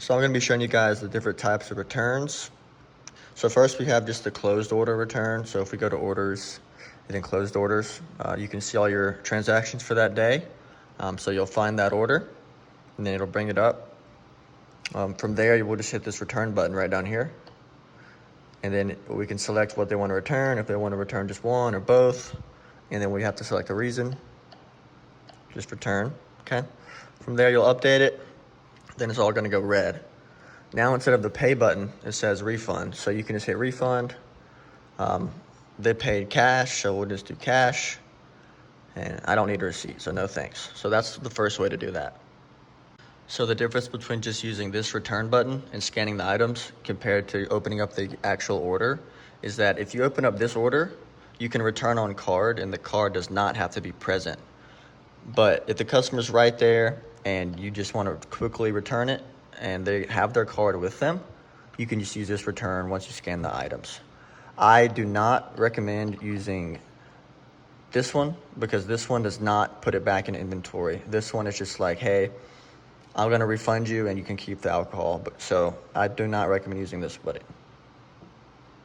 So I'm going to be showing you guys the different types of returns. So first we have just the closed order return. So if we go to orders and then closed orders, you can see all your transactions for that day. So you'll find that order and then it'll bring it up. From there, you will just hit this return button right down here. And then we can select what they want to return, if they want to return just one or both. And then we have to select a reason, just return, okay? From there, you'll update it. Then it's all gonna go red. Now, instead of the pay button, it says refund. So you can just hit refund. They paid cash, so we'll just do cash. And I don't need a receipt, so no thanks. So that's the first way to do that. So the difference between just using this return button and scanning the items compared to opening up the actual order is that if you open up this order, you can return on card and the card does not have to be present. But if the customer's right there and you just want to quickly return it and they have their card with them, you can just use this return once you scan the items. I do not recommend using this one because this one does not put it back in inventory. This one is just like, hey, I'm gonna refund you and you can keep the alcohol. So I do not recommend using this button.